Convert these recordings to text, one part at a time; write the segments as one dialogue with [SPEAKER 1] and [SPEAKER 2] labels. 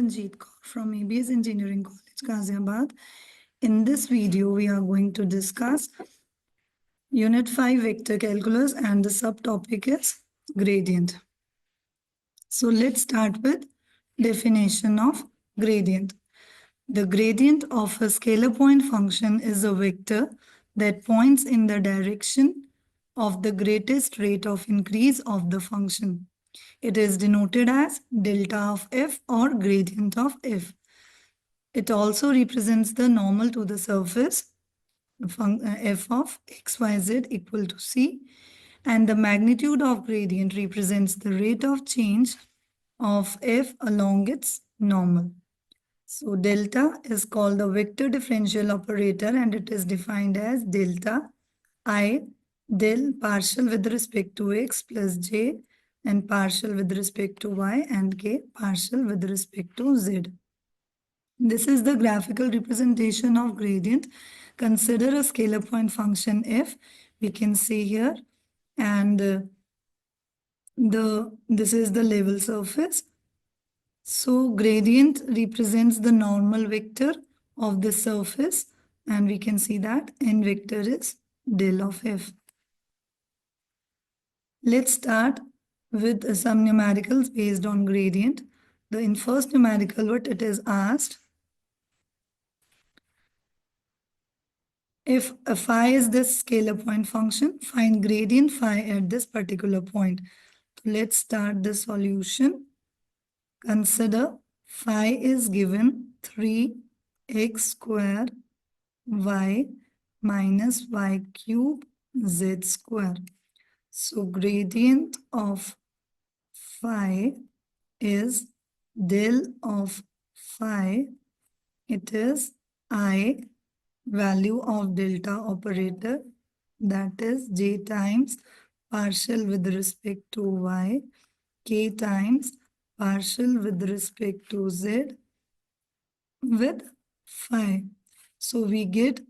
[SPEAKER 1] Ranjit Kaur from ABS Engineering College, Ghaziabad. In this video, we are going to discuss Unit 5 Vector Calculus and the subtopic is Gradient. So let's start with definition of gradient. The gradient of a scalar point function is a vector that points in the direction of the greatest rate of increase of the function. It is denoted as delta of f or gradient of f. It also represents the normal to the surface f of xyz equal to c, and the magnitude of gradient represents the rate of change of f along its normal. So delta is called the vector differential operator and it is defined as delta I del partial with respect to x plus j and partial with respect to y and k partial with respect to z. This is the graphical representation of gradient. Consider a scalar point function f. We can see here, and this is the level surface. So gradient represents the normal vector of the surface, and we can see that n vector is del of f. Let's start with some numericals based on gradient. In first numerical, what it is asked, if phi is this scalar point function, find gradient phi at this particular point. So let's start the solution. Consider phi is given 3x square y minus y cube z square. So gradient of phi is del of phi. It is I value of delta operator, that is j times partial with respect to y, k times partial with respect to z with phi. So we get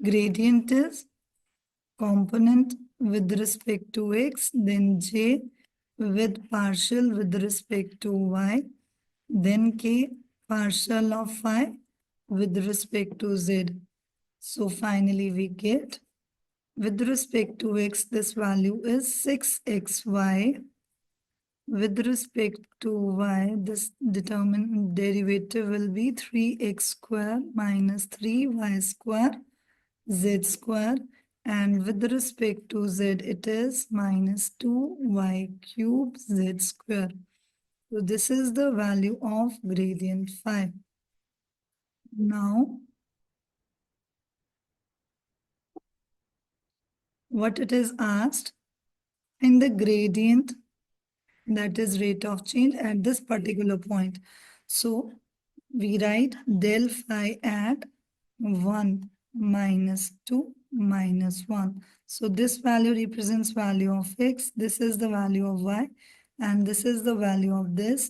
[SPEAKER 1] gradient is component with respect to x, then j with partial with respect to y, then k partial of phi with respect to z. So finally we get, with respect to x, this value is 6xy. With respect to y, this determined derivative will be 3x square minus 3y square z square, and with respect to z, it is minus 2y cube z square. So this is the value of gradient phi. Now, what it is asked, in the gradient, that is rate of change at this particular point. So we write del phi at 1 minus 2 minus 1. So this value represents value of x, this is the value of y, and this is the value of this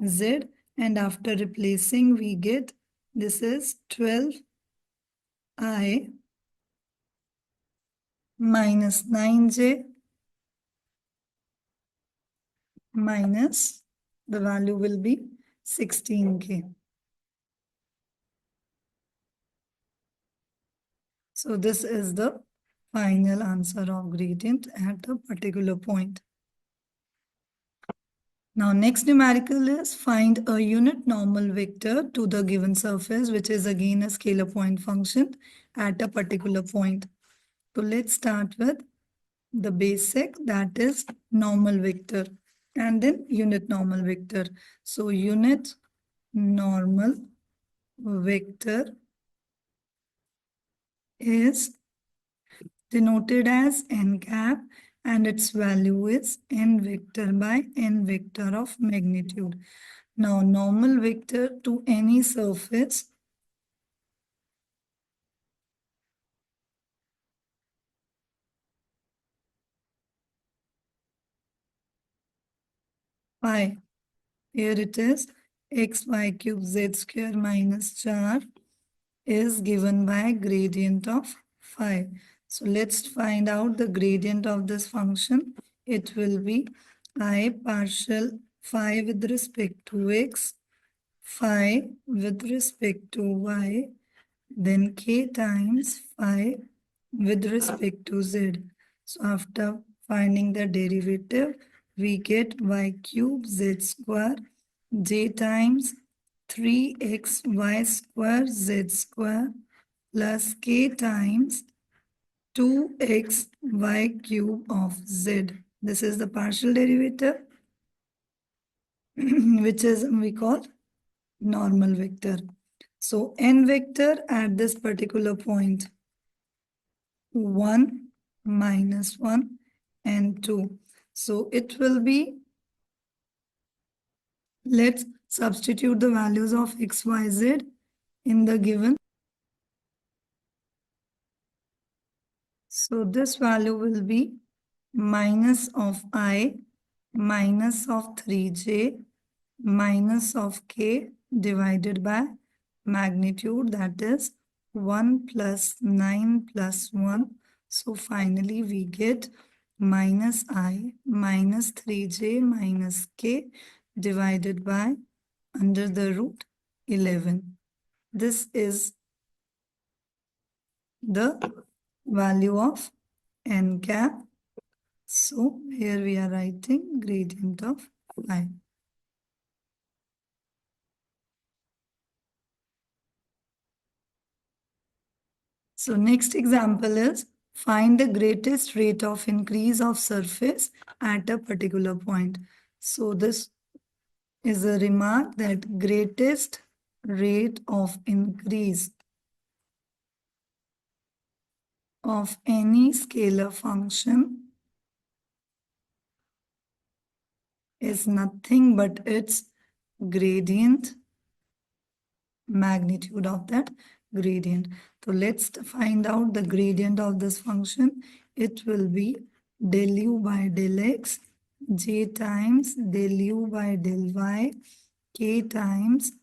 [SPEAKER 1] z, and after replacing we get, this is 12i minus 9j minus the value will be 16k. So this is the final answer of gradient at a particular point. Now next numerical is find a unit normal vector to the given surface, which is again a scalar point function at a particular point. So let's start with the basic, that is normal vector, and then unit normal vector. So unit normal vector is denoted as n cap, and its value is n vector by n vector of magnitude. Now normal vector to any surface phi, here it is x y cube z square minus 4 is given by gradient of phi. So let's find out the gradient of this function. It will be I partial phi with respect to x phi with respect to y, then k times phi with respect to z. So after finding the derivative, we get y cube z square j times 3xy square z square plus k times 2xy cube of z. This is the partial derivative, which is we call normal vector. So n vector at this particular point, 1 minus 1 and 2. So it will be, let's substitute the values of x, y, z in the given. So this value will be minus of I, minus of 3j, minus of k divided by magnitude, that is 1 plus 9 plus 1. So finally we get minus I minus 3j minus k divided by under the root 11. This is the value of n cap. So here we are writing gradient of I. So next example is find the greatest rate of increase of surface at a particular point. So this is a remark that greatest rate of increase of any scalar function is nothing but its gradient, magnitude of that gradient. So let's find out the gradient of this function. It will be del u by del x, j times del u by del y, k times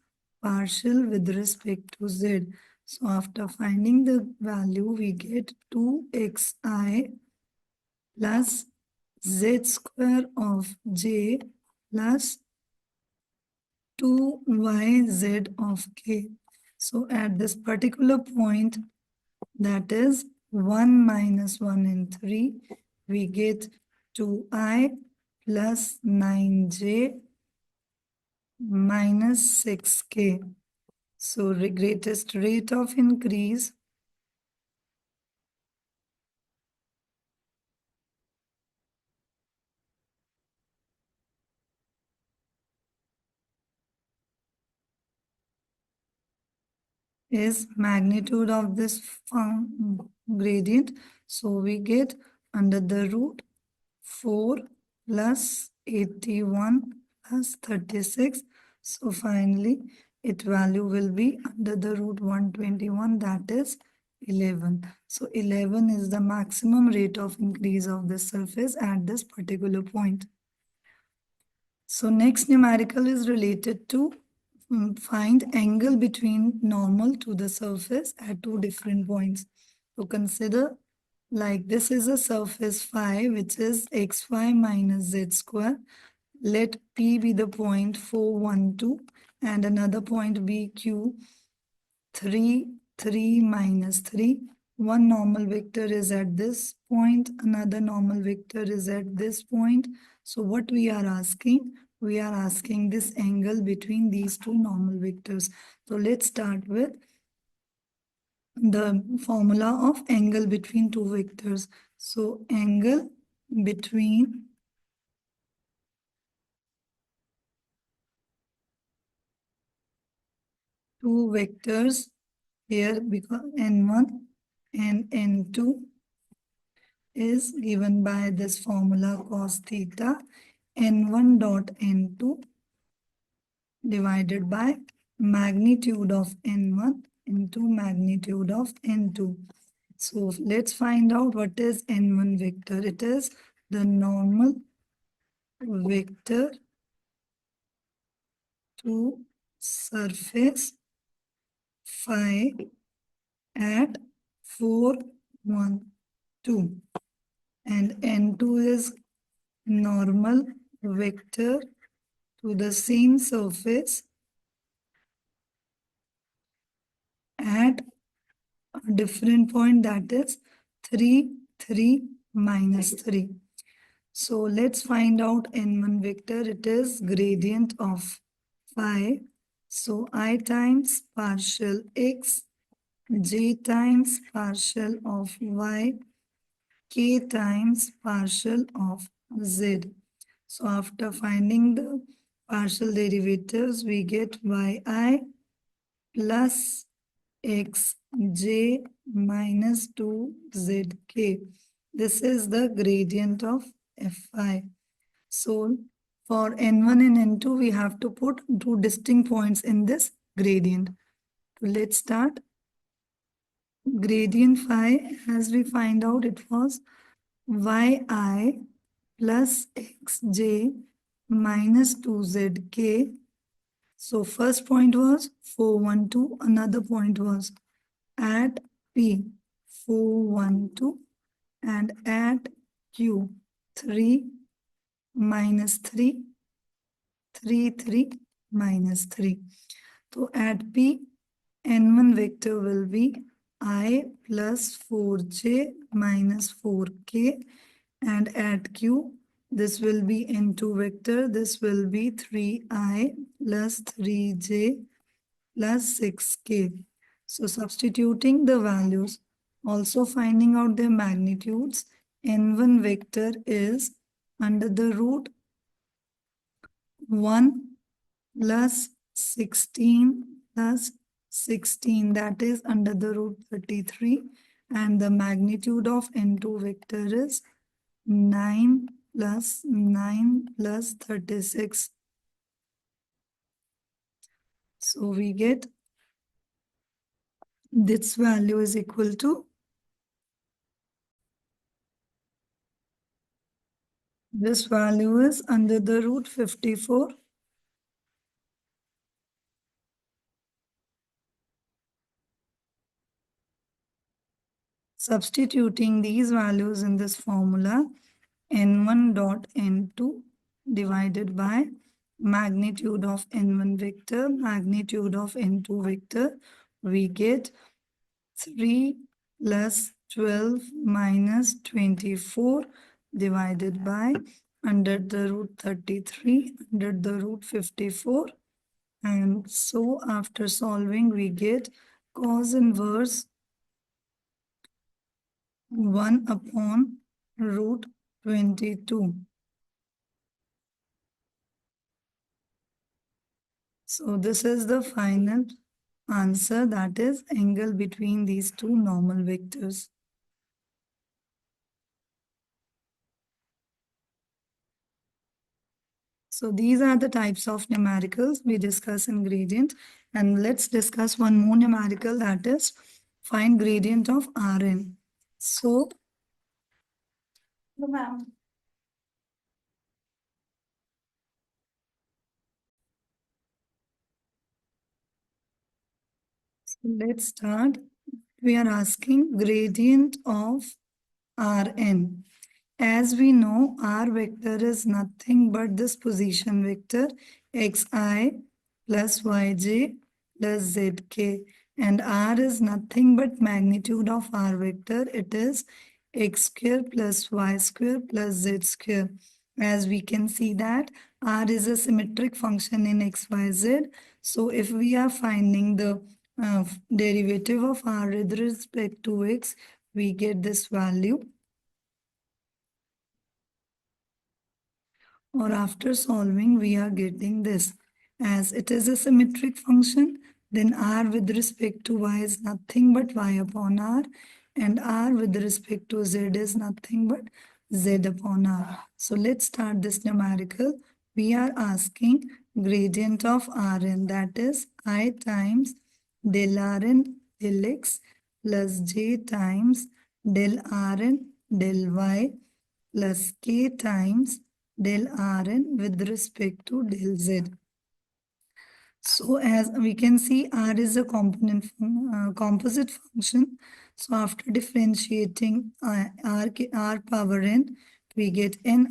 [SPEAKER 1] partial with respect to z. So after finding the value, we get 2xi plus z square of j plus 2yz of k. So at this particular point, that is 1 minus 1 and 3, we get 2i plus 9j minus 6k. So the greatest rate of increase is magnitude of this gradient. So we get under the root 4 plus 81 plus 36. So finally, its value will be under the root 121, that is 11. So 11 is the maximum rate of increase of the surface at this particular point. So next numerical is related to find angle between normal to the surface at two different points. So consider like this is a surface phi, which is xy minus z square. Let P be the point 4, 1, 2 and another point be Q 3, 3 minus 3. One normal vector is at this point, another normal vector is at this point. So what we are asking? We are asking this angle between these two normal vectors. So let's start with the formula of angle between two vectors. So angle between two vectors here, because n1 and n2 is given by this formula cos theta, n1 dot n2 divided by magnitude of n1 into magnitude of n2. So let's find out what is n1 vector. It is the normal vector to surface phi at 4, 1, 2. And n2 is normal vector to the same surface at a different point, that is 3, 3, minus 3. So let's find out n1 vector. It is gradient of phi. So I times partial x, j times partial of y, k times partial of z. So after finding the partial derivatives, we get yi plus xj minus 2zk. This is the gradient of fi. So for n1 and n2, we have to put two distinct points in this gradient. So let's start. Gradient phi, as we find out, it was yi plus xj minus 2zk. So first point was 412, another point was at P 412 and at Q 3 minus 3, 3, 3 minus 3. So at P, n1 vector will be I plus 4j minus 4k, and at Q, this will be n2 vector. This will be 3i plus 3j plus 6k. So substituting the values, also finding out their magnitudes, n1 vector is under the root 1 plus 16 plus 16, that is under the root 33, and the magnitude of n2 vector is 9 plus 9 plus 36. So we get this value is equal to, this value is under the root 54. Substituting these values in this formula, n1 dot n2 divided by magnitude of n1 vector, magnitude of n2 vector, we get 3 plus 12 minus 24 divided by under the root 33, under the root 54. And so after solving, we get cos inverse 1 upon root 22. So this is the final answer, that is angle between these two normal vectors. So these are the types of numericals we discuss in gradient. And let's discuss one more numerical, that is find gradient of Rn. So let's start. We are asking gradient of Rn. As we know, R vector is nothing but this position vector xi plus yj plus zk, and R is nothing but magnitude of R vector. It is x square plus y square plus z square. As we can see that R is a symmetric function in x, y, z. So if we are finding the derivative of R with respect to x, we get this value. Or after solving, we are getting this. As it is a symmetric function, then R with respect to y is nothing but y upon R, and R with respect to z is nothing but z upon R. So let's start this numerical. We are asking gradient of Rn, that is I times del Rn del x plus j times del Rn del y plus k times del Rn with respect to del z. So as we can see, R is a composite function. So after differentiating R power n, we get n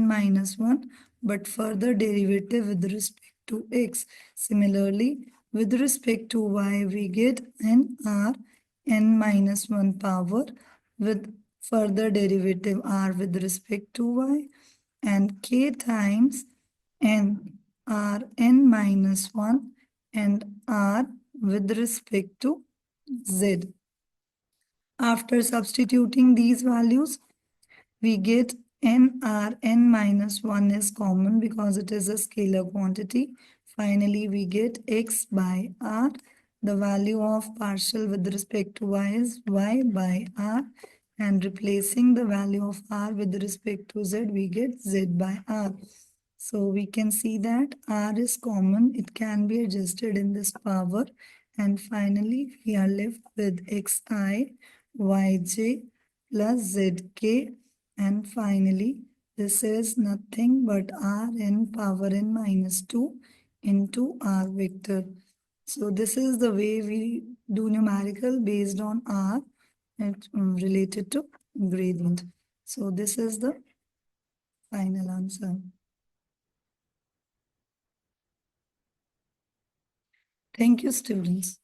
[SPEAKER 1] minus 1, but further derivative with respect to x. Similarly, with respect to y, we get nr n minus 1 power with further derivative r with respect to y, and k times n r n minus 1 and r with respect to z. After substituting these values, we get n minus 1 is common because it is a scalar quantity. Finally, we get x by r. The value of partial with respect to y is y by r. And replacing the value of r with respect to z, we get z by r. So we can see that r is common. It can be adjusted in this power. And finally, we are left with xi, yj plus zk. And finally, this is nothing but rn power n minus 2 into r vector. So this is the way we do numerical based on r and related to gradient. So this is the final answer. Thank you, students.